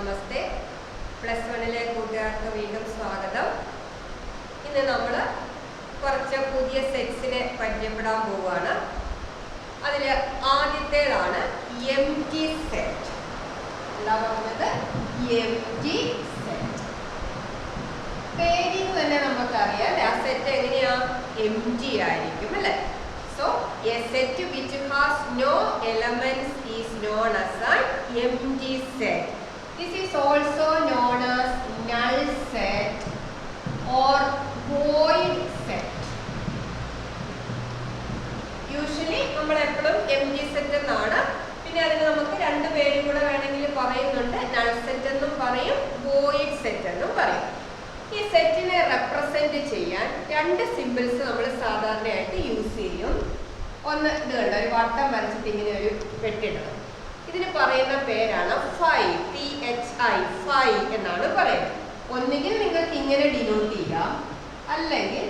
നമസ്തേ. Plus വണ്ണിലെ കൂട്ടുകാർക്ക് വീണ്ടും സ്വാഗതം. ഇന്ന് നമ്മൾ കുറച്ച് പുതിയ സെറ്റ്സിനെ പരിചയപ്പെടാൻ പോവുകയാണ്. അതിൽ ആദ്യത്തേതാണ് എം ടി സെറ്റ്. എന്താ പറഞ്ഞത്? M T set. പേരിൽ തന്നെ നമുക്കറിയാം ആ സെറ്റ് എങ്ങനെയാ? എം ടി ആയിരിക്കും അല്ലേ? So, a set which has no elements is known as an empty set. This is also known as null set or void set. Usually നമ്മൾ എപ്പോഴും empty set എന്നാണ്. പിന്നെ അതിന് നമുക്ക് രണ്ട് പേരും കൂടെ വേണമെങ്കിൽ പറയുന്നുണ്ട്. null set എന്നും പറയും, void set എന്നും പറയും. ഈ സെറ്റിനെ റെപ്രസെന്റ് ചെയ്യാൻ രണ്ട് സിമ്പിൾസ് നമ്മൾ സാധാരണയായിട്ട് യൂസ് ചെയ്യും. ഒന്ന് ഇത് കണ്ട, ഒരു വട്ടം വരച്ചിട്ട് ഇങ്ങനെ ഒരു വെട്ടിടണം. ഇതിന് പറയുന്ന പേരാണ് ഫൈ. PHI ഫൈ എന്നാണ് പറയുന്നത്. ഒന്നുകിൽ നിങ്ങൾക്ക് ഇങ്ങനെ ഡിനോട്ട് ചെയ്യാം, അല്ലെങ്കിൽ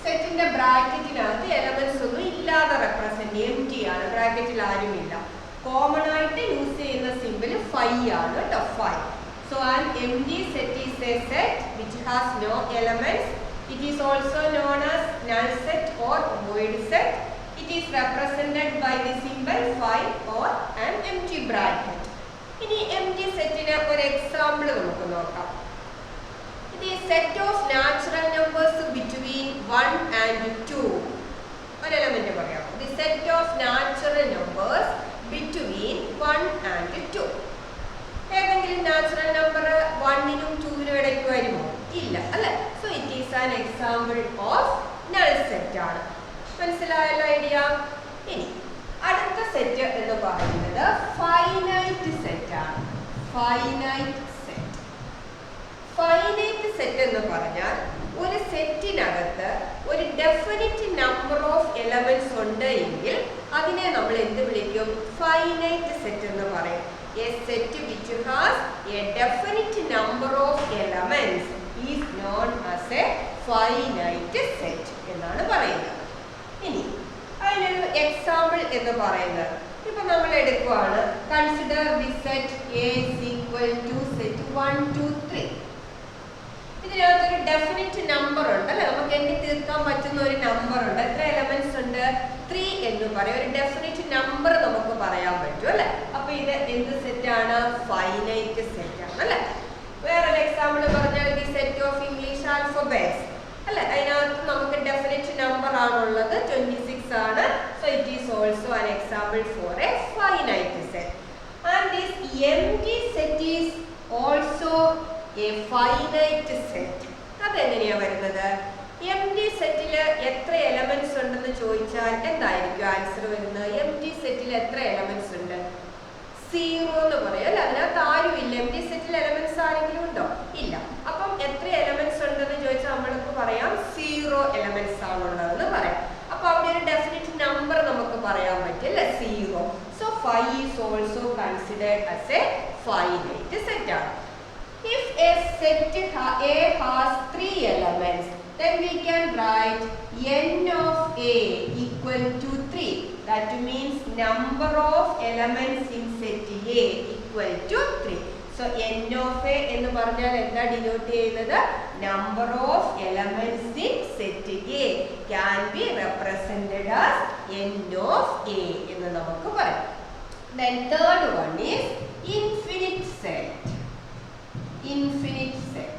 സെറ്റിന്റെ ബ്രാക്കറ്റിനകത്ത് എലമെന്റ്സ് ഒന്നും ഇല്ലാതെ റെപ്രസെന്റ് എം ടി ആണ്, ബ്രാക്കറ്റിൽ ആരുമില്ല. കോമൺ ആയിട്ട് യൂസ് ചെയ്യുന്ന സിമ്പിൾ ഫൈ ആണ് കേട്ടോ, phi. So an empty set is a set which has no elements. It is also known as null set or void set. It is represented by the symbol phi or an empty bracket. ഇനി empty സെറ്റിന് ഒരു example നമുക്ക് നോക്കാം. It is set of natural numbers between 1 and 2. ഒരു element പറയാം. The set of natural numbers between 1 and 2. ഏതെങ്കിലും natural number 1നും 2നും ഇടയ്ക്ക് വരുമോ? ഇല്ല അല്ലെ? So it is an example of null set ആണ്. മനസ്സിലായല്ലോ ഐഡിയ? ഇനി അടുത്ത സെറ്റ് എന്ന് പറയുന്നത് ഫൈനൈറ്റ് സെറ്റ് ആണ്. Finite set. ഫൈനൈറ്റ് സെറ്റ് എന്ന് പറഞ്ഞാൽ ഒരു സെറ്റിനകത്ത് ഒരു ഡെഫിനിറ്റ് നമ്പർ ഓഫ് എലമെന്റ്സ് ഉണ്ട് എങ്കിൽ അതിനെ നമ്മൾ എന്ത് വിളിക്കും? ഫൈനൈറ്റ് സെറ്റ് എന്ന് പറയും. A set which has a definite number of elements is known as a finite set എന്നാണ് പറയുന്നത്. ഇനി അതിനൊരു എക്സാമ്പിൾ എന്ന് പറയുന്നത് ഇപ്പൊ നമ്മൾ എടുക്കുവാണ്. Consider the set A is equal to set 1 2 3. ഇതിനകത്തൊരു ഡെഫിനിറ്റ് നമ്പർ ഉണ്ട് അല്ലെ? നമുക്ക് എണ്ണി തീർക്കാൻ പറ്റുന്ന ഒരു നമ്പർ ഉണ്ട്. എത്ര എലമെന്റ്സ് ഉണ്ട്? 3 എന്ന് പറയും. ഒരു ഡെഫിനിറ്റ് നമ്പർ നമുക്ക് പറയാൻ പറ്റും അല്ലെ? അപ്പൊ ഇത് എന്ത് സെറ്റ് ആണ്? ഫൈനൈറ്റ് സെറ്റ് ആണ് അല്ലെ? വേറൊരു എക്സാമ്പിൾ പറഞ്ഞാൽ the set of English alphabets അല്ലെ? അതിനകത്ത് നമുക്ക് ഡെഫിനിറ്റ് നമ്പർ ആണുള്ളത്, 26 ആണ്. So it is also an example for A finite set. And this empty set is also a finite set. അതെങ്ങനെയാ വരുന്നത്? എംപ്റ്റി സെറ്റിൽ എത്ര എലമെന്റ്സ് ഉണ്ടെന്ന് ചോദിച്ചാൽ എന്തായിരിക്കും ആൻസർ വരുന്നത്? എംപ്റ്റി സെറ്റിൽ എത്ര എലമെന്റ്സ് ഉണ്ട്? 0 എന്ന് പറയും അല്ലെ? അതിനകത്ത് ആരും ഇല്ല. എംപ്റ്റി സെറ്റിൽ എലമെന്റ്സ് ആരെങ്കിലും ഉണ്ടോ? ഇല്ല. അപ്പം എത്ര എലമെന്റ്സ് ഉണ്ടെന്ന് ചോദിച്ചാൽ നമ്മൾക്ക് പറയാം 0 എലമെന്റ്സ് ആണുള്ളതെന്ന് പറയാം. അപ്പൊ അവിടെ ഒരു ഡെഫിനിറ്റ് നമ്പർ നമുക്ക് പറയാൻ പറ്റില്ല, 0. So 5 is also considered as A finite set ആണ്. If a set A has 3 elements, then we can write n of A equal to 3. That means number of elements in set A equal to 3. So n of A എന്ന് പറഞ്ഞാൽ എന്താ denote ചെയ്യുന്നത്? Number of elements in set A can be represented as n of A എന്ന് നമുക്ക് പറയാം. Then third one is infinite set. Infinite set.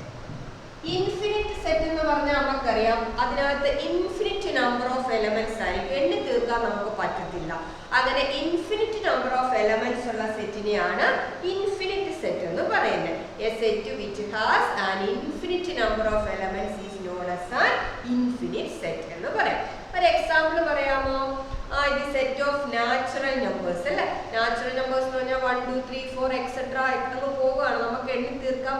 Infinite set എന്ന് പറഞ്ഞാൽ നമുക്കറിയാം അതിനകത്ത് ഇൻഫിനിറ്റ് നമ്പർ ഓഫ് എലമെന്റ്സ് ആയിരിക്കും. എണ്ണി തീർക്കാൻ നമുക്ക് പറ്റത്തില്ല. അങ്ങനെ ഇൻഫിനിറ്റ് നമ്പർ ഓഫ് എലമെന്റ്സ് ഉള്ള സെറ്റിനെയാണ് ഇൻഫിനിറ്റ് സെറ്റ് എന്ന് പറയുന്നത്. A set which has an infinite number of elements is known as an infinite set എന്ന് പറയാം. ഒരു എക്സാമ്പിൾ പറയാമോ? ഇത് സെറ്റ് ഓഫ് നാച്ചുറൽ നമ്പേഴ്സ് അല്ലെ? നാച്ചുറൽ നമ്പേഴ്സ് എന്ന് പറഞ്ഞാൽ 1 2 3 4 എക്സെട്ര അങ്ങ് പോവുകയാണ്. നമുക്ക് എണ്ണി തീർക്കാൻ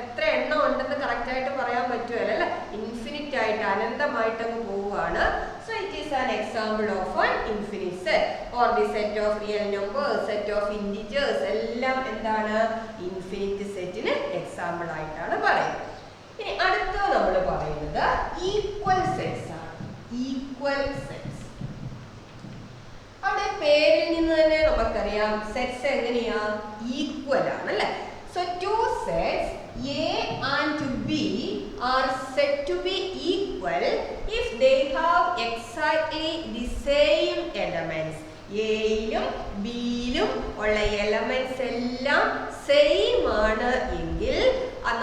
എത്ര എണ്ണം ഉണ്ടെന്ന് കറക്റ്റ് ആയിട്ട് പറയാൻ പറ്റുമല്ലോ അല്ലെ? ഇൻഫിനിറ്റ് ആയിട്ട് അനന്തമായിട്ട് അങ്ങ് പോവുകയാണ്. So it is an example of an infinite set. Or the set of real numbers, set of integers എല്ലാം എന്താണ്? ഇൻഫിനിറ്റ് സെറ്റിന് എക്സാമ്പിൾ ആയിട്ടാണ് പറയുന്നത്. ഇനി അടുത്ത നമ്മൾ പറയുന്നത് ഈക്വൽ സെറ്റ്സ് ആണ്. Equal sets. അവിടെ പേരിൽ നിന്ന് തന്നെ നമുക്കറിയാം സെറ്റ്സ് എങ്ങനെയാ? ഈക്വൽ ആണ് അല്ലെ? So two sets A and B are said to be equal if they have exactly the same elements. എയിലും ബിയിലും ഉള്ള എലമെന്റ്സ് എല്ലാം സെയിം ആണ് എങ്കിൽ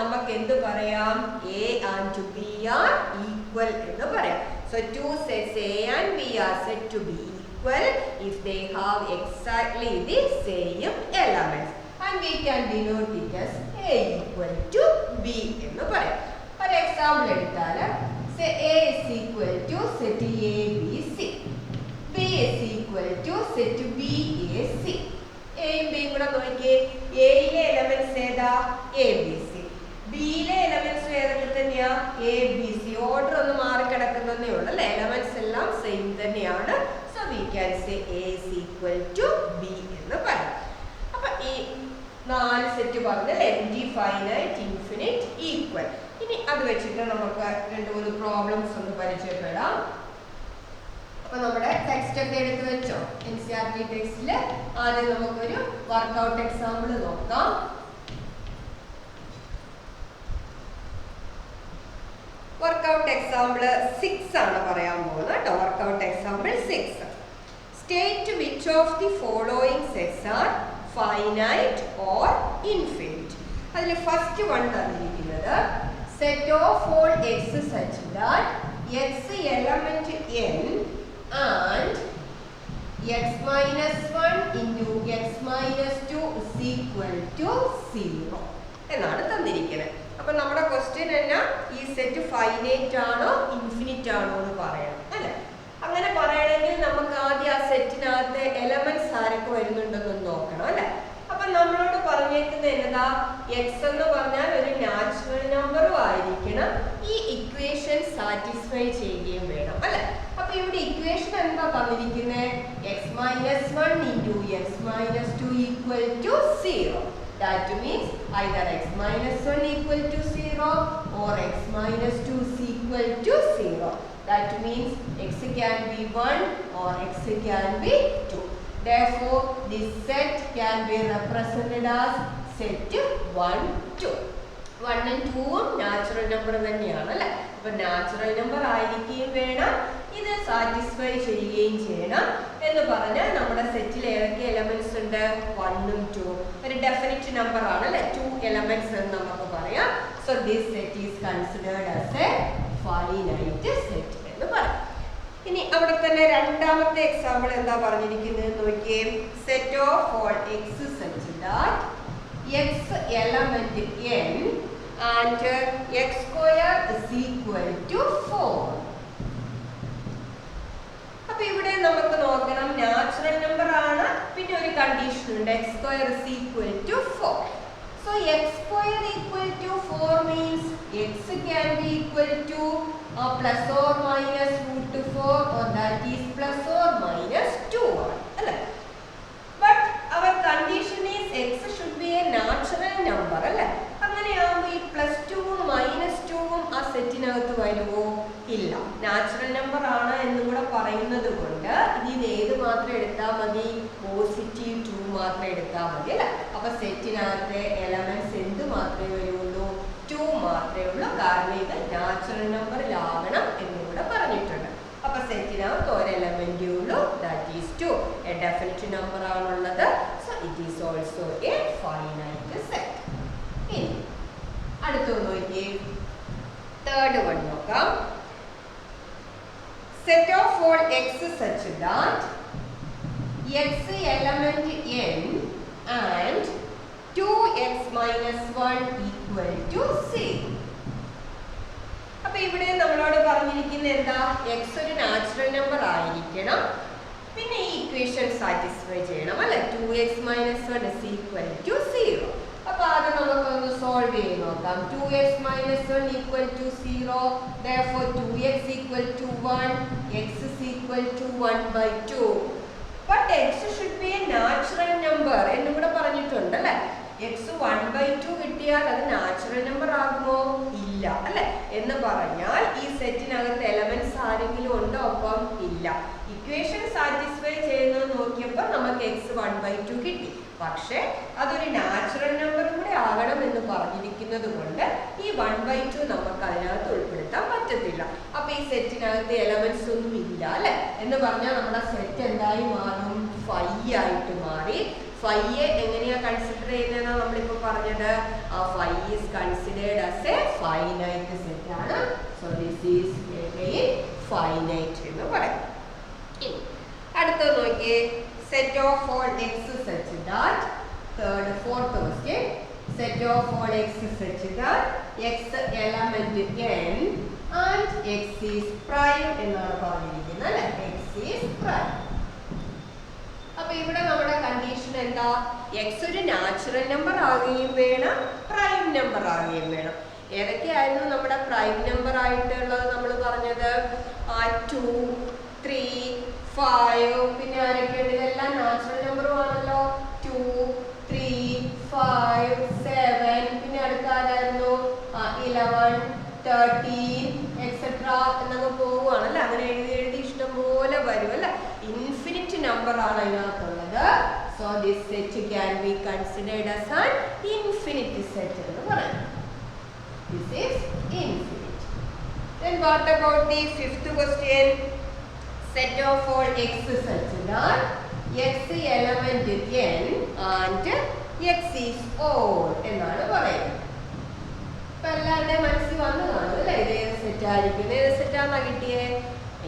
നമുക്ക് എന്ത് പറയാം? A and B are equal എന്ന് പറയാം. So two sets A and B are said to be equal if they have exactly the same elements and we can denote it as A equal to B എന്ന് പറയാം. ഒരു example എടുത്താൽ say A is equal to set A B C, B is equal to set B A C. A യും B കൂടെ നോക്കിയേ, A യിലെ elements ഏതാ? A B C. B യിലെ എലമെന്റ്സ് ഏതൊക്കെ തന്നെയാ? A B C. ഓർഡർ ഒന്ന് മാറി കിടക്കുന്നതേ ഉള്ളൂ അല്ലേ? എലമെന്റ്സ് എല്ലാം സെയിം തന്നെയാണ്. So we can say A is equal to B എന്ന് പറയാം. അപ്പൊ ഈ 4 സെറ്റ് പറഞ്ഞല്ലേ, ഫൈനൈറ്റ്, ഇൻഫിനിറ്റ്, ഈക്വൽ. ഇനി അത് വെച്ചിട്ട് നമുക്ക് 2-3 പ്രോബ്ലംസ് ഒന്ന് പരിചയപ്പെടാം. അപ്പൊ നമ്മുടെ ടെക്സ്റ്റ് ഒക്കെ എടുത്ത് വെച്ചോ? NCERT ടെക്സ്റ്റിൽ ആദ്യം നമുക്കൊരു വർക്ക്ഔട്ട് എക്സാമ്പിൾ നോക്കാം. വർക്ക്ഔട്ട് എക്സാമ്പിൾ 6 ആണ് പറയാൻ പോകുന്നത് കേട്ടോ. Worked out example 6. State which of the following sets are finite or infinite. അതിൽ ഫസ്റ്റ് വൺ തന്നിരിക്കുന്നത് set of all x such that x element n and x minus 1 into x minus 2 is equal to 0 എന്നാണ് തന്നിരിക്കുന്നത്. അപ്പൊ നമ്മുടെ question എന്നാ? ഈ set finite ആണോ infinite ആണോ എന്ന് പറയണം അല്ലെ? അങ്ങനെ പറയണമെങ്കിൽ നമുക്ക് ആദ്യം ആ സെറ്റിനകത്ത് എലമെന്റ്സ് ആരൊക്കെ വരുന്നുണ്ടെന്ന് നോക്കണം അല്ലെ? അപ്പൊ നമ്മളോട് പറഞ്ഞേക്കുന്നത് എന്നതാ? എക്സ് എന്ന് പറഞ്ഞാൽ ഒരു നാച്ചുറൽ നമ്പറും ആയിരിക്കണം, ഈ ഇക്വേഷൻ സാറ്റിസ്ഫൈ ചെയ്യുകയും വേണം അല്ലെ? അപ്പൊ ഇവിടെ ഇക്വേഷൻ എന്താ തന്നിരിക്കുന്നത്? X minus 1 into x minus 2 equal to 0. That means either x minus 1 equal to 0 or x minus 2 is equal to 0. That means x can be 1 or x can be 2. Therefore, this set can be represented as set 1, 2. 1 and 2 natural number തന്നെയാണ് അല്ലേ? അപ്പൊ natural number ആയിരിക്കുകയും വേണം, ഇത് satisfy ചെയ്യുകയും ചെയ്യണം എന്ന് പറഞ്ഞാൽ നമ്മുടെ സെറ്റിൽ ഏതൊക്കെ എലമെന്റ്സ് ഉണ്ട്? 1 ഉം 2. ഒരു ഡെഫിനിറ്റ് നമ്പർ ആണ് അല്ലെ? 2 എലമെന്റ്സ് എന്ന് നമുക്ക് പറയാം. So this set is considered as A finite set എന്ന് പറയാം. ഇനി അവിടെ തന്നെ രണ്ടാമത്തെ എക്സാമ്പിൾ എന്താ പറഞ്ഞിരിക്കുന്നത് നോക്കിയേ. Set of all x such that x element n and x square is equal to 4. അപ്പൊ ഇവിടെ നമുക്ക് നോക്കണം, നാച്ചുറൽ നമ്പർ ആണ്, പിന്നെ ഒരു കണ്ടീഷൻ ഉണ്ട്, x square is equal to 4. So x square equal to 4 means x can be equal to plus or minus root 4 or that is plus or minus 2 അല്ലേ? But our condition is x should be a natural number അല്ലേ? അങ്ങനെയാകുമ്പോൾ ഈ +2 ഉം -2 ഉം ആ സെറ്റിനകത്ത് വരുമോ? ഇല്ല. Natural number ആണ് എന്നും കൂടെ പറയുന്നത് കൊണ്ട് ഇതിന് ഏത് മാത്രം എടുത്താൽ മതി? പോസിറ്റീവ് 2 മാത്രം എടുത്താൽ മതി അല്ലേ? അപ്പൊ സെറ്റിനകത്ത് എലമെന്റ്സ് എന്ത് മാത്രമേ വരുള്ളൂ? 2 മാത്രമേ ഉള്ളൂ. കാരണം ഇത് നാച്ചുറൽ നമ്പറിലാവണം എന്നും കൂടെ പറഞ്ഞിട്ടുണ്ട്. അപ്പൊ സെറ്റിനകത്ത് ഒരു എലമെന്റേ ഉള്ളൂ, that is 2. A definite number ആണുള്ളത്. So it is also a finite set. ഇനി അടുത്തത് നോക്കിയേ, തേർഡ് വൺ നോക്കാം. Set of all x such that x element n and 2x minus 1 equal to 0. അപ്പൊ ഇവിടെ നമ്മളോട് പറഞ്ഞിരിക്കുന്നത് എന്താ? എക്സ് ഒരു നാച്ചുറൽ നമ്പർ ആയിരിക്കണം, പിന്നെ ഈ ഇക്വേഷൻ സാറ്റിസ്ഫൈ ചെയ്യണം അല്ലെ? 2x minus 1 is equal to 0. അപ്പൊ ആദ്യം നമുക്കൊന്ന് സോൾവ് ചെയ്ത് നോക്കാം. 2x minus 1 equal to 0. Therefore 2x equal to 1, x is equal to 1/2. But x should be a natural number എന്നും കൂടെ പറഞ്ഞിട്ടുണ്ട് അല്ലെ? x 1/2 കിട്ടിയാൽ അത് നാച്ചുറൽ നമ്പർ ആകുമോ? ഇല്ല അല്ലെ? എന്ന് പറഞ്ഞാൽ ഈ സെറ്റിനകത്ത് എലമെന്റ്സ് ആരെങ്കിലും ഉണ്ടോ? ഒപ്പം ഇല്ല. ഇക്വേഷൻ സാറ്റിസ്ഫൈ ചെയ്യുന്നത് നോക്കിയപ്പോൾ നമുക്ക് x 1/2 കിട്ടി. പക്ഷെ അതൊരു നാച്ചുറൽ നമ്പർ കൂടെ ആകണം എന്ന് പറഞ്ഞിരിക്കുന്നത് കൊണ്ട് ഈ 1/2 നമുക്ക് അതിനകത്ത് ഉൾപ്പെടുത്താൻ പറ്റത്തില്ല. അപ്പൊ ഈ സെറ്റിനകത്ത് എലമെന്റ്സ് ഒന്നും ഇല്ല അല്ലെ എന്ന് പറഞ്ഞാൽ നമ്മുടെ സെറ്റ് എന്തായി മാറും? 5 ആയിട്ട് മാറി. 5 എങ്ങനെയാ കൺസിഡർ ചെയ്യുന്നതെന്നാണ് നമ്മളിപ്പോ പറഞ്ഞത്. ആ 5 is considered as a finite set ആണ്. So this is again finite എന്ന് പറയും. ഇനി അടുത്തത് നോക്കിയേ, set of all x such that fourth question, set of all x such that x element n and x is prime എന്നാണ് പറഞ്ഞിരിക്കുന്നത് അല്ലെ. x is prime. അപ്പൊ ഇവിടെ നമ്മുടെ കണ്ടീഷൻ എന്താ? എക്സ് ഒരു നാച്ചുറൽ നമ്പർ ആകുകയും വേണം, പ്രൈം നമ്പർ ആകുകയും വേണം. ഏതൊക്കെയായിരുന്നു നമ്മുടെ പ്രൈം നമ്പർ ആയിട്ടുള്ളത് നമ്മൾ പറഞ്ഞത്? 2, 3, 5. പിന്നെ ആരൊക്കെയുണ്ട്? ഇതെല്ലാം നാച്ചുറൽ നമ്പറും ആണല്ലോ. 2, 3, 5, 7. പിന്നെ അടുത്ത ആരായിരുന്നു? 11, 13 എക്സെട്ര എന്നൊക്കെ പോവുകയാണല്ലേ. അങ്ങനെ എഴുതി എഴുതി ഇഷ്ടം പോലെ വരും അല്ലെ. ഇൻഫിനിറ്റ് നമ്പർ ആണ് അതിനകത്തുള്ളത്. So this set can be considered as an infinite set എന്ന് പറയും. This is infinite. Then what about the fifth question? Set of all x such that x element n and x is odd എന്നാണ് പറയുന്നത്. ഇപ്പൊ എല്ലാവരുടെയും മനസ്സിൽ വന്നു കാണും അല്ലെ. ഇത് ഏത് സെറ്റ് ആയിരിക്കും? ഏത് സെറ്റാണോ കിട്ടിയേ?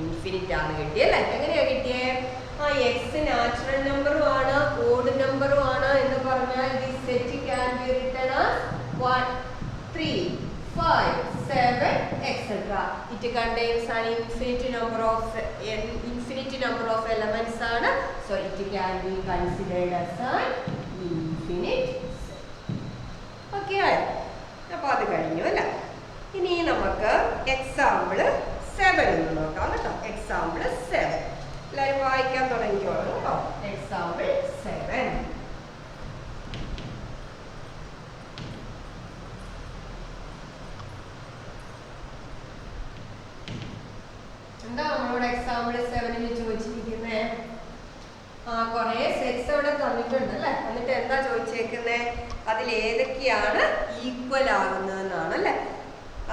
ഇൻഫിനിറ്റ് ആണ് കിട്ടിയല്ലേ. എങ്ങനെയാ കിട്ടിയേ? എക്സ് നാച്ചുറൽ നമ്പറും ആണ്, ഓഡ് നമ്പറും ആണ് എന്ന് പറഞ്ഞാൽ this set can be written as 1, 3, 5, 7 etc. It contains an infinite number of elements ആണ്. So it can be considered as an infinite set. Okay ആയോ? അപ്പൊ അത് കഴിഞ്ഞു അല്ലേ. ഇനി നമുക്ക് എക്സാമ്പിൾ 7 എന്ന് നോക്കാം കേട്ടോ. എക്സാമ്പിൾ 7 എല്ലാവരും വായിക്കാൻ തുടങ്ങിക്കോളൂ കേട്ടോ. എക്സാമ്പിൾ 7. എന്താ നമ്മളോട് എക്സാമ്പിൾ 7 ചോദിച്ചിരിക്കുന്നത്? കുറെ സെറ്റ്സ് അവിടെ തന്നിട്ടുണ്ട് അല്ലെ. എന്നിട്ട് എന്താ ചോദിച്ചേക്കുന്നത്? അതിൽ ഏതൊക്കെയാണ് ഈക്വൽ ആകുന്നതെന്നാണ് അല്ലെ.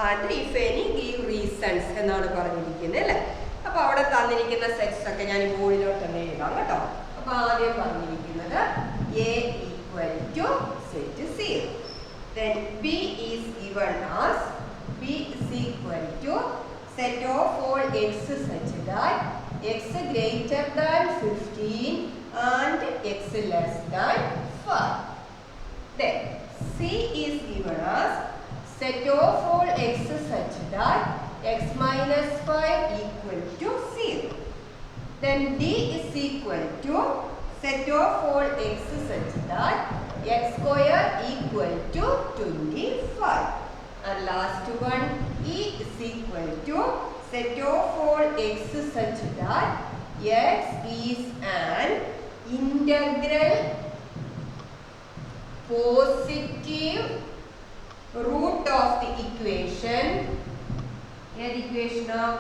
And if any give reasons എന്നാണ് പറഞ്ഞിരിക്കുന്നത് അല്ലെ. അപ്പൊ അവിടെ തന്നിരിക്കുന്ന സെറ്റ്സ് ഒക്കെ ഞാൻ ബോർഡിലോട്ട് തന്നെ എഴുതാം കേട്ടോ. അപ്പൊ ആദ്യം പറഞ്ഞിരിക്കുന്നത് A equal to set 0. Then B is given as B is equal to set of all x such that x greater than 15 and x less than 5. Then C is given as set of all x such that x minus 5 equal to 0. Then D is equal to set of all x such that x square equal to 25. And last one, E is equal to set of all x such that x is an integral positive root of the equation. The equation of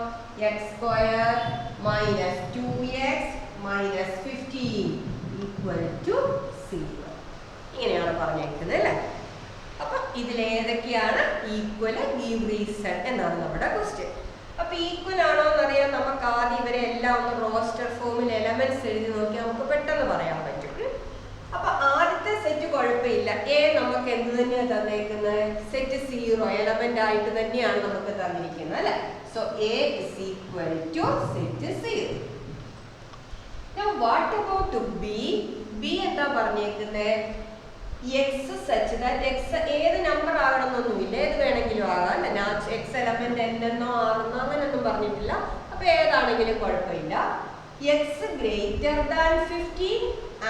x square minus 2x minus 15 equal to 0. ഇങ്ങനെയാണ് പറഞ്ഞേക്കുന്നത് അല്ലേ. അപ്പൊ ഇതിലേതൊക്കെയാണ് equal give reason എന്നാണ് നമ്മുടെ question. അപ്പൊ equal ആണോ എന്നറിയാൻ നമുക്ക് ആദ്യം ഇവരെ എല്ലാം ഒന്ന് റോസ്റ്റർ ഫോമിൽ എലമെന്റ്സ് എഴുതി നോക്കിയാൽ നമുക്ക് പെട്ടെന്ന് പറയാൻ പറ്റും. അപ്പൊ ആദ്യത്തെ സെറ്റ് കുഴപ്പമില്ല. എ നമുക്ക് എന്ത് തന്നെയാണ് തന്നേക്കുന്നത്? സെറ്റ് 0 എലമെന്റ് ആയിട്ട് തന്നെയാണ് നമുക്ക് തന്നിരിക്കുന്നത് അല്ലെ. So A is equal to set 0. Now what about B? B എന്താ പറഞ്ഞേക്കുന്നത്? എക്സ് സച്ച് ദാറ്റ് എക്സ് ഏത് നമ്പർ ആകണമെന്നൊന്നുമില്ല, ഏത് വേണമെങ്കിലും ആകാം അല്ലെ. എക്സ് എലമെന്റ് എന്തെന്നോ ആകുന്നോ അങ്ങനെയൊന്നും പറഞ്ഞിട്ടില്ല. അപ്പൊ ഏതാണെങ്കിലും കുഴപ്പമില്ല. X greater than 15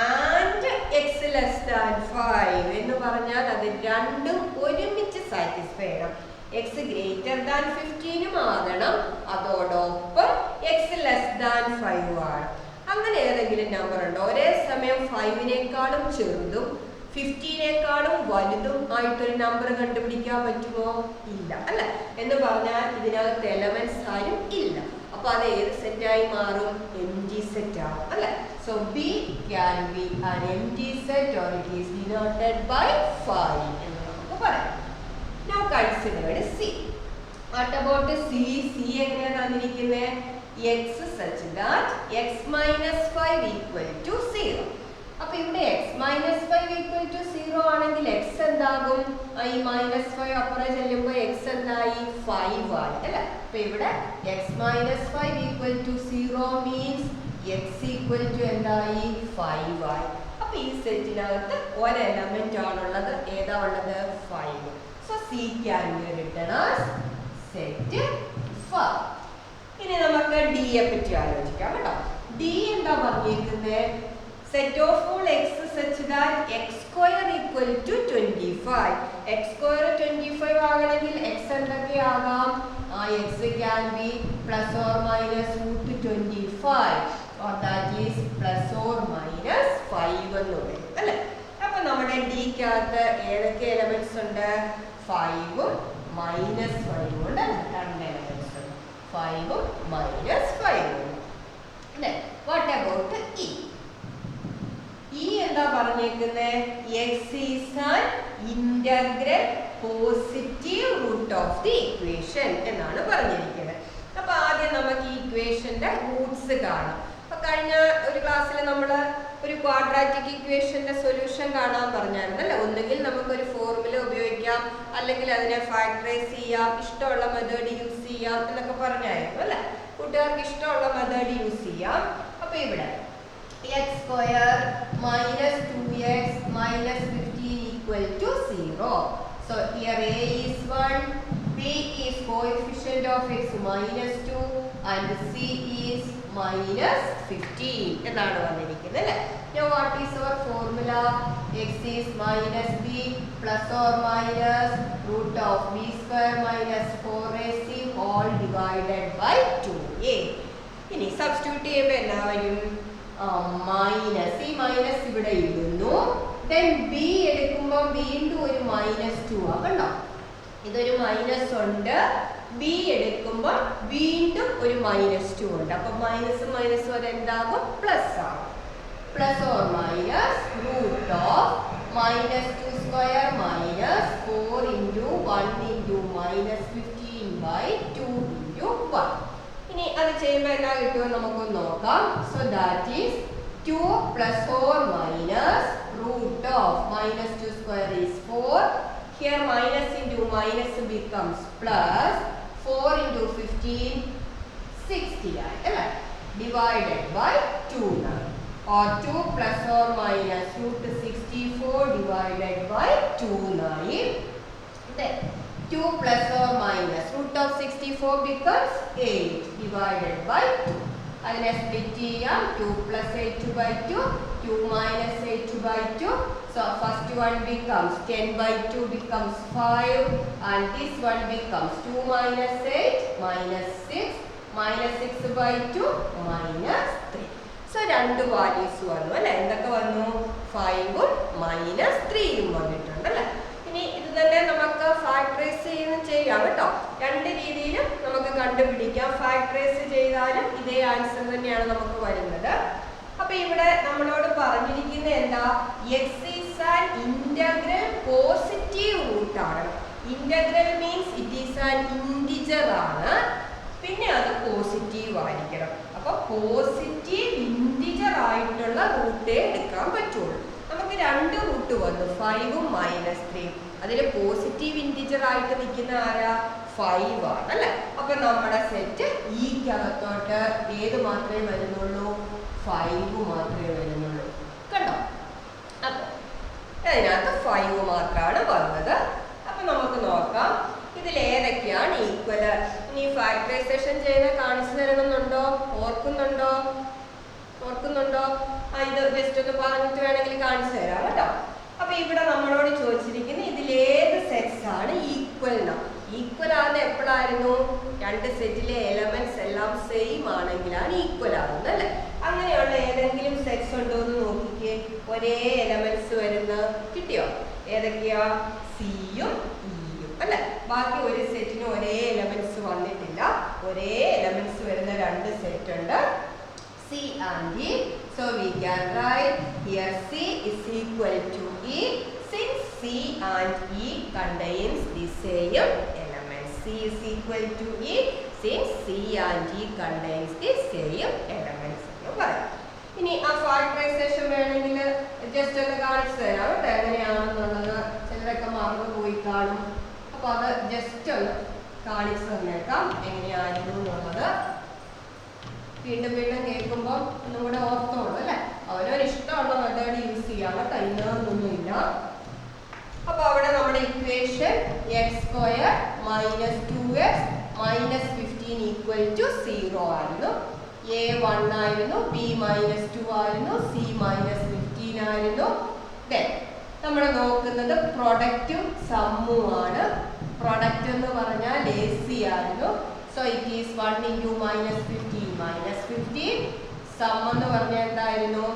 and X less than 5 എന്ന് പറഞ്ഞാൽ അത് രണ്ടും ഒരുമിച്ച് സാറ്റിസ്ഫൈ ചെയ്യണം. എക്സ് ഗ്രേറ്റർ ദാൻ 15 ആകണം, അതോടൊപ്പം എക്സ് ലെസ് ദാൻ 5 ആണ്. അങ്ങനെ ഏതെങ്കിലും നമ്പർ ഉണ്ടോ? ഒരേ സമയം 5നേക്കാളും ചെറുതും 15നേക്കാളും വലുതും ആയിട്ടൊരു നമ്പർ കണ്ടുപിടിക്കാൻ പറ്റുമോ? ഇല്ല അല്ലെ. എന്ന് പറഞ്ഞാൽ ഇതിനകത്ത് എലമെന്റ്സ് ആരും ഇല്ല. അപ്പൊ അത് ഏത് സെറ്റായി മാറും? എംപ്റ്റി സെറ്റ് ആവും അല്ലെ. So B can be an empty set or it is denoted by 5 എന്ന് പറയാം. Now consider C. What about C? C എങ്ങനെയാണ് തന്നിരിക്കുന്നത്? X such that x minus 5 equal to 0. അപ്പോൾ ഇവിടെ x minus 5 equal to 0 ആണെങ്കിൽ x എന്താകും? ഈ minus 5 അപ്പുറം ചെല്ലുമ്പോൾ x എന്തായി? 5 ആയി അല്ലേ? അപ്പോൾ ഇവിടെ x minus 5 equal to 0 means x equal to എന്തായി? 5 ആയി. അപ്പോൾ ഈ സെറ്റിനകത്ത് ഒരു എലമെന്റ് ആണുള്ളത്. ഏതാ ഉള്ളത്? 5. So C can be written as set 5. ഇനി നമുക്ക് D യെ പറ്റി ആലോചിക്കാം കേട്ടോ. D എന്താ പറഞ്ഞിരിക്കുന്നത്? Set of all x such that x square equal to 25. X square 25 ആകണമെങ്കിൽ x എന്തൊക്കെയാകാം? X can be plus or minus root 25 or that is plus or minus 5 എന്ന് പറയും അല്ലേ? അപ്പൊ നമ്മുടെ ഡിക്കകത്ത് ഏതൊക്കെ എലമെന്റ്സ് ഉണ്ട്? 5ഉം മൈനസ് 5ഉം ഉണ്ട്. രണ്ട് എലമെന്റ്സ് ഉണ്ട്, 5ഉം മൈനസ് 5ഉം അല്ലേ? What about E? ഇ എന്താ പറഞ്ഞേക്കുന്നത്? X is an integral positive root of the equation എന്നാണ് പറഞ്ഞിരിക്കുന്നത്. അപ്പൊ ആദ്യം നമുക്ക് ഈ ഇക്വേഷന്റെ റൂട്ട്സ് കാണാം. അപ്പൊ കഴിഞ്ഞ ഒരു ക്ലാസ്സിൽ നമ്മൾ ഒരു ക്വാഡ്രാറ്റിക് ഇക്വേഷന്റെ സൊല്യൂഷൻ കാണാൻ പറഞ്ഞായിരുന്നു അല്ലേ? ഒന്നുകിൽ നമുക്കൊരു ഫോർമുല ഉപയോഗിക്കാം, അല്ലെങ്കിൽ അതിനെ ഫാക്ടറൈസ് ചെയ്യാം, ഇഷ്ടമുള്ള മെത്തേഡ് യൂസ് ചെയ്യാം എന്നൊക്കെ പറഞ്ഞായിരുന്നു അല്ലേ? കൂട്ടുകാർക്ക് ഇഷ്ടമുള്ള മെത്തേഡ് യൂസ് ചെയ്യാം. അപ്പൊ ഇവിടെ x square minus 2x minus 15 equal to 0. So here a is 1, b is coefficient of x minus 2 and c is minus 15 എന്നാണ് വന്നിരിക്കുന്നത് അല്ലേ? Now what is our formula? x is minus b plus or minus root of b square minus 4ac whole divided by 2a. ഇനി substitute ചെയ്യുമ്പോൾ എന്നാ വരും? Minus, ഈ minus ഇവിടെ ഇടുന്നു. ദെൻ ബി എടുക്കുമ്പോൾ വീണ്ടും ഒരു -2 ആകണ്ടോ? ഇതൊരു മൈനസ് ഉണ്ട്. ബി എടുക്കുമ്പോൾ വീണ്ടും ഒരു -2 ഉണ്ട്. അപ്പൊ മൈനസ് മൈനസ് അതെന്താകും? പ്ലസ് ആകും. Plus or minus root of -2 square minus 4 into 1 into -15 by 2 into 1. ഇനി അത് ചെയ്യുമ്പോൾ എന്നാ കിട്ടുമോ നമുക്കൊന്ന് നോക്കാം. So that is 2 plus or minus root of -2 square is 4. Here minus into minus becomes plus 4 into 15 60 ആയി അല്ലേ? ഡിവൈഡഡ് ബൈ 2 ആണ്. or 2 plus or minus root 64 divided by 2 then 2 plus or minus root of 64 becomes 8 divided by 2. അതിനെ split ചെയ്യാം. 2 plus 8 by 2, 2 minus 8 by 2. So first one becomes 10 by 2 becomes 5 and this one becomes 2 minus 8 minus 6 minus 6 by 2 minus 3. So രണ്ട് values വന്നു അല്ലേ? എന്തൊക്കെ വന്നു? 5ഉം -3ഉം വന്നിട്ടുണ്ട് അല്ലേ? ഇനി ഇത് തന്നെ നമുക്ക് ഫാക്ടറൈസ് ചെയ്യാം കേട്ടോ. രണ്ട് രീതിയിലും നമുക്ക് കണ്ടുപിടിക്കാം. ഫാക്ടറൈസ് ചെയ്താലും ഇതേ ആൻസർ തന്നെയാണ് നമുക്ക് വരുന്നത്. അപ്പൊ ഇവിടെ നമ്മളോട് പറഞ്ഞിരിക്കുന്ന എന്താ? X is an integral positive root ആണ്. Integral means it is an integer ആണ്. പിന്നെ അത് പോസിറ്റീവ് ആയിരിക്കണം. അപ്പൊ പോസിറ്റീവ് ഇൻറ്റിജർ ആയിട്ടുള്ള റൂട്ടേ എടുക്കാൻ പറ്റുള്ളൂ. നമുക്ക് രണ്ട് റൂട്ട് വന്നു, 5ഉം -3ഉം. അതിൽ പോസിറ്റീവ് ഇൻറ്റിജർ ആയിട്ട് നിൽക്കുന്ന ആരാ? 5 ആണ് അല്ലേ? അപ്പൊ നമ്മുടെ സെറ്റ് ഈക്കകത്തോട്ട് ഏത് മാത്രമേ വരുന്നുള്ളൂ? 5 മാത്രമേ വരുന്നുള്ളൂ. കണ്ടോ? അപ്പൊ അതിനകത്ത് 5 മാത്രമാണ് വന്നത്. അപ്പൊ നമുക്ക് നോക്കാം ഇതിൽ ഏതൊക്കെയാണ് ഈക്വൽ. ഇനി ഫാക്ടറൈസേഷൻ ചെയ്ത് കാണിച്ചു തരണമെന്നുണ്ടോ? ഓർക്കുന്നുണ്ടോ? ഇത് ജസ്റ്റ് ഒന്ന് പറഞ്ഞിട്ട് വേണമെങ്കിൽ കാണിച്ചു തരാം കേട്ടോ. അപ്പൊ ഇവിടെ നമ്മളോട് ചോദിച്ചിരിക്കുന്നത് ഇതിലേത് സെറ്റ്സ് ആണ് ഈക്വൽ എന്നാ. ഈക്വൽ ആകുന്ന എപ്പോഴായിരുന്നു? രണ്ട് സെറ്റിലെ എലമെന്റ്സ് എല്ലാം സെയിം ആണെങ്കിലാണ് ഈക്വൽ ആകുന്നത് അല്ലെ? അങ്ങനെയുള്ള ഏതെങ്കിലും സെറ്റ്സ് ഉണ്ടോ എന്ന് നോക്കിക്കേ. ഒരേ എലമെന്റ്സ് വരുന്ന കിട്ടിയോ? ഏതൊക്കെയാ? സിയും ഇയും അല്ലെ? ബാക്കി ഒരു സെറ്റിന് ഒരേ എലമെന്റ്സ് വന്നിട്ടില്ല. ഒരേ എലമെന്റ്സ് വരുന്ന രണ്ട് സെറ്റ് ഉണ്ട്, C and E. So we can write here C is equal to E since C C and E contains the same elements. C is equal to E since C and E contains the same elements. ഇനി ആ factorisation വേണമെങ്കിൽ just ഒന്ന് കാണിച്ചു തരാം കേട്ടോ, എങ്ങനെയാണെന്നുള്ളത്. ചിലരൊക്കെ മറന്നു പോയി കാണും, അപ്പൊ അത് ജസ്റ്റ് ഒന്ന് കാണിച്ചു തന്നേക്കാം എങ്ങനെയായിരുന്നു എന്നുള്ളത്. വീണ്ടും വീണ്ടും കേൾക്കുമ്പോൾ ഒന്നും കൂടെ ഓർത്തോളൂ അല്ലെ. അവനവന് ഇഷ്ടമുള്ള മെത്തേഡ് യൂസ് ചെയ്യാം കേട്ടോ, ഇന്നൊന്നുമില്ല. അപ്പൊ അവിടെ നമ്മുടെ ഇക്വേഷൻ x² - 2x - 15 = 0 ആയിരുന്നു. A 1 ആയിരുന്നു, B -2 ആയിരുന്നു, C -15 ആയിരുന്നു. ദെൻ നമ്മൾ നോക്കുന്നത് പ്രൊഡക്റ്റും സമ്മും ആണ്. പ്രൊഡക്റ്റ് എന്ന് പറഞ്ഞാൽ AC ആയിരുന്നു. സോ ഇറ്റ് ഈസ് 1 × -15 സം എന്ന് പറഞ്ഞാൽ എന്തായിരുന്നു?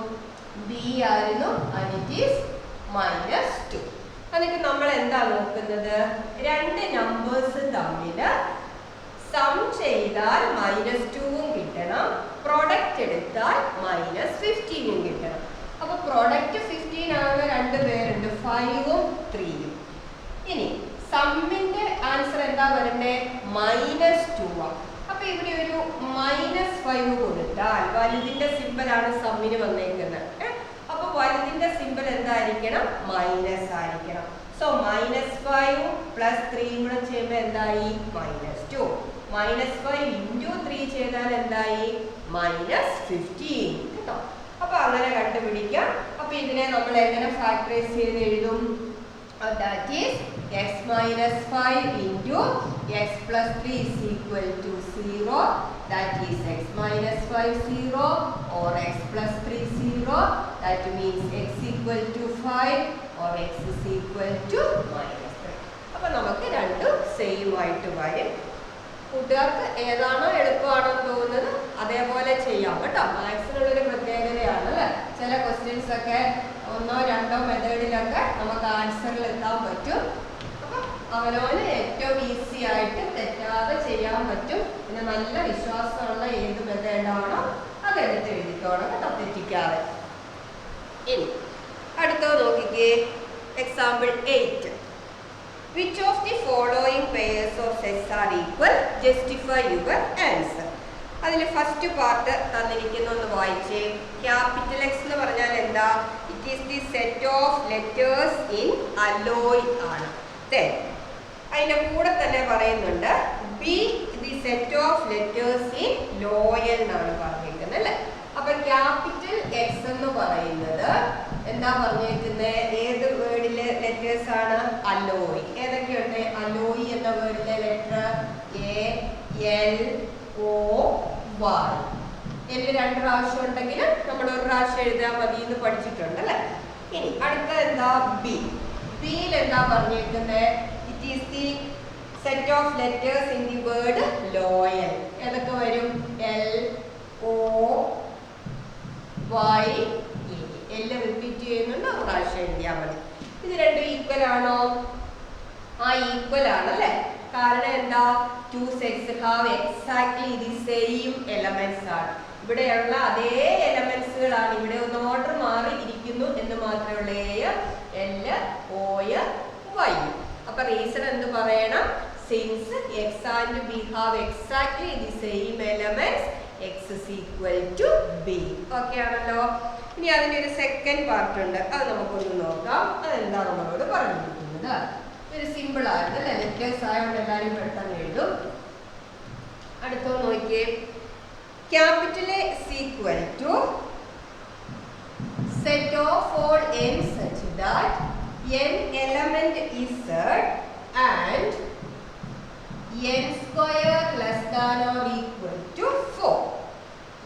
B ആയിരുന്നു, ആൻഡ് ഇറ്റ് ഈസ് -2. എന്നിട്ട് നമ്മൾ എന്താ നോക്കുന്നത്? രണ്ട് നമ്പേഴ്സ് തമ്മിൽ സം ചെയ്താൽ -2 കിട്ടണം, പ്രൊഡക്റ്റ് എടുത്താൽ -15 കിട്ടണം. അപ്പൊ പ്രൊഡക്റ്റ് 15 ആകുന്ന രണ്ട് പേരുണ്ട്, 5ഉം 3ഉം. ഇനി സമ്മിന്റെ ആൻസർ എന്താ വരണ്ടേ? -2 ആണ്. അപ്പൊ ഇവിടെ ഒരു -5 കൊടുത്താൽ വലുതിന്റെ സിമ്പൽ ആണ് സമ്മിന് വന്നേക്കുന്നത്. അപ്പൊ വലുതിന്റെ സിമ്പൽ എന്തായിരിക്കണം? മൈനസ് ആയിരിക്കണം. സോ -5 + 3 കൂടെ ചെയ്യുമ്പോൾ എന്തായി? -2. -5 × 3 ചെയ്താൽ എന്തായി? -15 കേട്ടോ. അപ്പൊ അങ്ങനെ കണ്ടുപിടിക്കാം. അപ്പൊ ഇതിനെ നമ്മൾ എങ്ങനെ ഫാക്ടറൈസ് ചെയ്ത് എഴുതും? That is x - 5 × x + 3 = 0. That is x - 5 0 or x + 3 0. That means x = 5 or x = -3. അപ്പൊ നമുക്ക് രണ്ടും സെയിം ആയിട്ട് വരും. കൂട്ടുകാർക്ക് ഏതാണോ എളുപ്പമാണെന്ന് തോന്നുന്നത് അതേപോലെ ചെയ്യാം കേട്ടോ. മാത്സിനുള്ളൊരു പ്രത്യേകതയാണ് അല്ലേ. ചില ക്വസ്റ്റ്യൻസ് ഒക്കെ 1 - 2 മെത്തേഡിലൊക്കെ നമുക്ക് ആൻസറിൽ എത്താൻ പറ്റും. അപ്പം അവനവന് ഏറ്റവും ഈസി ആയിട്ട് തെറ്റാതെ ചെയ്യാൻ പറ്റും. പിന്നെ നല്ല വിശ്വാസമുള്ള ഏത് മെത്തേഡാണോ അതെടുത്ത് എഴുതിക്കോണം കേട്ടോ, തെറ്റിക്കാതെ. ഇനി അടുത്തത് നോക്കിക്കേ, example 8. Which of the following pairs of sets are equal? Justify your answer. അതിൽ ഫസ്റ്റ് പാർട്ട് തന്നിരിക്കുന്നൊന്ന് വായിച്ചേ. ക്യാപിറ്റൽ X എന്ന് പറഞ്ഞാൽ എന്താ? It is the set of letters in alloy ആണ്. അതിൻ്റെ കൂടെ തന്നെ പറയുന്നുണ്ട് B the set of letters in loyal എന്നാണ് പറഞ്ഞിരിക്കുന്നത് അല്ലേ. അപ്പൊ ക്യാപിറ്റൽ X എന്ന് പറയുന്നത് എന്താ പറഞ്ഞേക്കുന്നത്? ഏത് വേർഡിലെ ലെറ്റേഴ്സ് ആണ്? അലോയ്. ഏതൊക്കെയുണ്ട്? അലോയ് എന്ന വേർഡിലെ letter A, L, O, Y. L 2 പ്രാവശ്യം ഉണ്ടെങ്കിൽ നമ്മൾ ഒരു പ്രാവശ്യം എഴുതാൻ മതി എന്ന് പഠിച്ചിട്ടുണ്ട് അല്ലേ. ഇനി അടുത്ത എന്താ? ബി. ബിയിൽ എന്താ പറഞ്ഞേക്കുന്നത്? It is the set of letters in the word loyal. ഏതൊക്കെ വരും? L, O, Y, E. എല്ലാം റിപ്പീറ്റ് ചെയ്യുന്നുണ്ട്, ഒരു പ്രാവശ്യം എഴുതിയാൽ മതി. ഇത് രണ്ടും ഈക്വൽ ആണോ? ആ ഈക്വൽ ആണല്ലേ. കാരണം എന്താ? 2 sets have exactly the same elements ആണ്. ഇവിടെയുള്ള അതേ എലമെന്റ്സുകളാണ്. ഇവിടെ ഒന്ന് ഓർഡർ മാറി ഇരിക്കുന്നു എന്ന് മാത്രമേ ഉള്ളൂ. L, O, Y. അപ്പൊ റീസൺ എന്ത് പറയണം? Since X and B have exactly the same elements, X is equal to B. Okay ആണല്ലോ. ഇനി അതിൻ്റെ ഒരു സെക്കൻഡ് പാർട്ട് ഉണ്ട്, അത് നമുക്കൊന്ന് നോക്കാം. അതെന്താ നമ്മളോട് പറഞ്ഞിരിക്കുന്നത്? ഒരു സിമ്പിൾ ആയിരുന്നു അല്ലേ. ലെറ്റേഴ്സ് ആയതുകൊണ്ട് എല്ലാവരും പെട്ടെന്ന് എഴുതും. അടുത്തോ നോക്കിയേ. Capital A is equal to set of all n such that n element is Z and n² less than or equal to 4.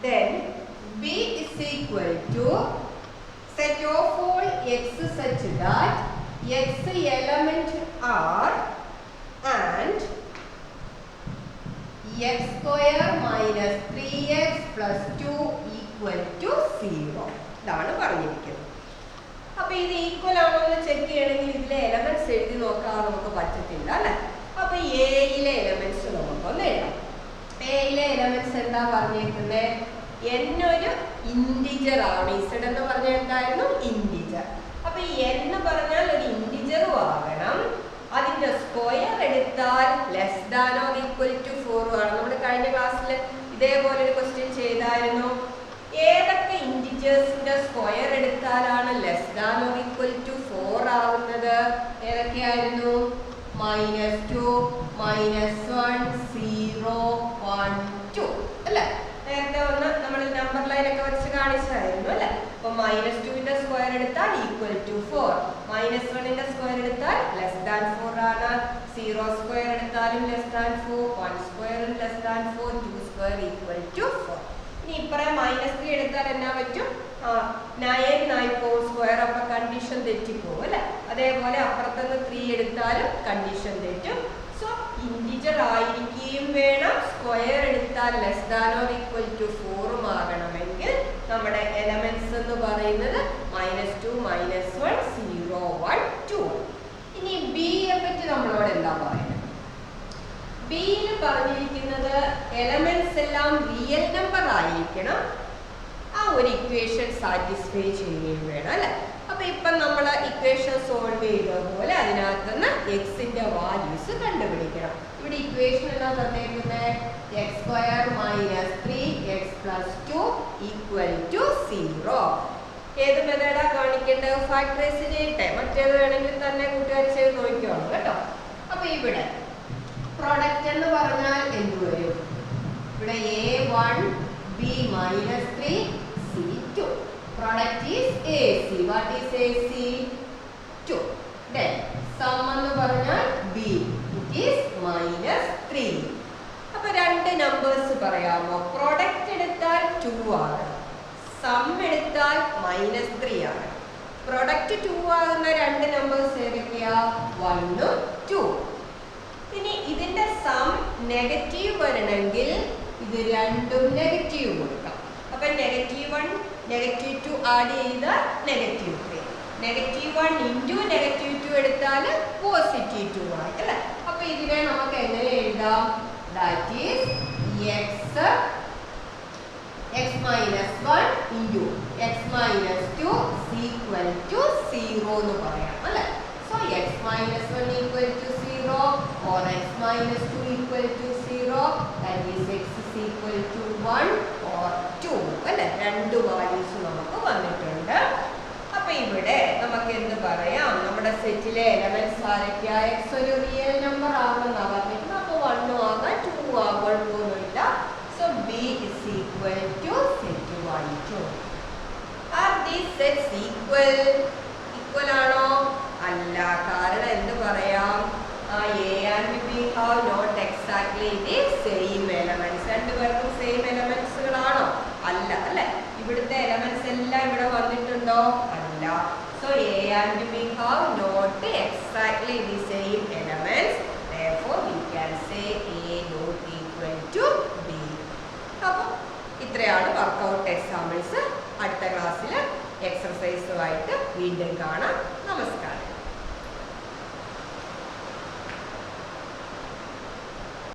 Then B is equal to set of all x such that x element are and x² minus 3x plus 2 equal to 0. ഇതാണ് പറഞ്ഞിരിക്കുന്നത്. അപ്പൊ ഇത് equal ആണോ എന്ന് check ചെയ്യണമെങ്കിൽ ഇതിലെ elements എഴുതി നോക്കാൻ നമുക്ക് പറ്റത്തില്ല അല്ലെ. അപ്പൊ എയിലെ എലമെന്റ്സ് നമുക്കൊന്ന് എഴുതാം. എയിലെ എലമെന്റ്സ് എന്താ പറഞ്ഞിരിക്കുന്നത്? n ഒരു ഇൻഡിജർ ആണ്. Z എന്ന് പറഞ്ഞാൽ എന്തായിരുന്നു? ഇൻഡിജർ. അപ്പൊ n എന്ന് പറഞ്ഞാൽ ഒരു ഇൻഡിജറും -2 -1 0 1 2 അല്ലേ? നേരത്തെ ഒന്ന് നമ്മൾ നമ്പർ ലൈൻ ഒക്കെ വെച്ച് കാണിച്ചതായിരുന്നു അല്ലേ? അപ്പൊ -2ന്റെ സ്ക്വയർ എടുത്താൽ ഈക്വൽ ടു 4, -1ന്റെ സ്ക്വയർ എടുത്താൽ ലെസ് ദാൻ 4 ആണ്, 0 സ്ക്വയർ എടുത്താലും ലെസ് ദാൻ 4, 1 സ്ക്വയറും less than 4, 2 square equal to 4. ഇനി ഇപ്പറേ -3 എടുത്താൽ എന്നാ പറ്റും? 9 ആയി പോകും സ്ക്വയർ, അപ്പൊ കണ്ടീഷൻ തെറ്റിപ്പോകും അല്ലെ? അതേപോലെ അപ്പുറത്തുനിന്ന് 3 എടുത്താലും കണ്ടീഷൻ തെറ്റും. സോ ഇന്റിജർ ആയിരിക്കുകയും വേണം, സ്ക്വയർ എടുത്താൽ less than or equal to 4 ആകണമെങ്കിൽ നമ്മുടെ എലമെന്റ്സ് എന്ന് പറയുന്നത് -2 -1 0 1 2. ഇനി ബി യെ പറ്റി നമ്മളോട് എന്താ പറയുന്നത്? ബിയിൽ പറഞ്ഞിരിക്കുന്നത് എലമെന്റ്സ് എല്ലാം റിയൽ നമ്പർ ആയിരിക്കണം, ആ ഒരു ഇക്വേഷൻ സാറ്റിസ്ഫൈ ചെയ്യുകയും വേണം അല്ലെ? അപ്പൊ ഇപ്പൊ നമ്മൾ ഇക്വേഷൻ സോൾവ് ചെയ്തതുപോലെ അതിനകത്തുനിന്ന് എക്സിന്റെ വാല്യൂസ് കണ്ടുപിടിക്കണം. ഇവിടെ ഇക്വേഷൻ എന്നാ തന്നേക്കുന്നത്? x² - 3x + 2 = 0. ഏത് മെത്തേഡാ കാണിക്കേണ്ടത്? ഫാക്ടറൈസ് ചെയ്യട്ടെ, മറ്റേത് വേണമെങ്കിൽ തന്നെ കൂട്ടുകാർ ചെയ്ത് നോക്കിക്കോളൂ കേട്ടോ. അപ്പൊ ഇവിടെ പ്രൊഡക്റ്റ് എന്ന് പറഞ്ഞാൽ എന്ത് വരും? ഇവിടെ a1 b - 3 c2. Product is AC. What is AC? 2. Then sum എന്ന് പറഞ്ഞാൽ b. It is -3. അപ്പൊ രണ്ട് നമ്പേഴ്സ് പറയാമോ? പ്രൊഡക്റ്റ് എടുത്താൽ 2 ആണ്, സം എടുത്താൽ -3 ആണ്. പ്രൊഡക്റ്റ് 2 ആകുന്ന രണ്ട് നമ്പേഴ്സ് ഏതൊക്കെയാ? 1 ഉം 2. ഇനി ഇതിന്റെ സം നെഗറ്റീവ് വരണമെങ്കിൽ ഇത് രണ്ടും നെഗറ്റീവ് കൊടുക്കാം. അപ്പൊ -1 -2 ആഡ് ചെയ്താൽ -3, -1 ഇൻറ്റു -2 എടുത്താൽ +2 ആയി അല്ലെ? അപ്പൊ ഇതിനെ നമുക്ക് എങ്ങനെ എഴുതാം? That is x - 1 into x - 2 = 0 എന്ന് പറയാം അല്ലെ? So x - 1 = 0 or x - 2 = 0, that is x = 1 or 2 അല്ലെ? രണ്ട് വാല്യൂസ് നമുക്ക് വന്നിട്ടുണ്ട്. അപ്പൊ ഇവിടെ നമുക്ക് എന്ത് പറയാം? നമ്മുടെ സെറ്റിലെ എലമെന്റ്സ് ആരൊക്കെയാ? x ഒരു റിയൽ നമ്പർ ആണെന്നാ പറഞ്ഞിട്ടുണ്ട്. അപ്പൊ 1 ആകാം 2 ആകാം, കുഴപ്പമൊന്നുമില്ല. So b is equal to set 1 2. Are these sets equal? Equal ആണോ? അല്ല. കാരണം എന്ത് പറയാം? A and B have not exactly the same elements. രണ്ടുപേർക്കും സെയിം എലമെന്റ്സുകളാണോ? അല്ല അല്ലെ? ഇവിടുത്തെ എലമെന്റ്സ് എല്ലാം ഇവിടെ വന്നിട്ടുണ്ടോ? അല്ല. So A and B have not exactly the same elements. Therefore we can say A not equal to B. അപ്പോൾ ഇത്രയാണ് വർക്കൗട്ട് എക്സാമ്പിൾസ്. അടുത്ത ക്ലാസ്സിൽ എക്സർസൈസുമായിട്ട് വീണ്ടും കാണാം. നമസ്കാരം.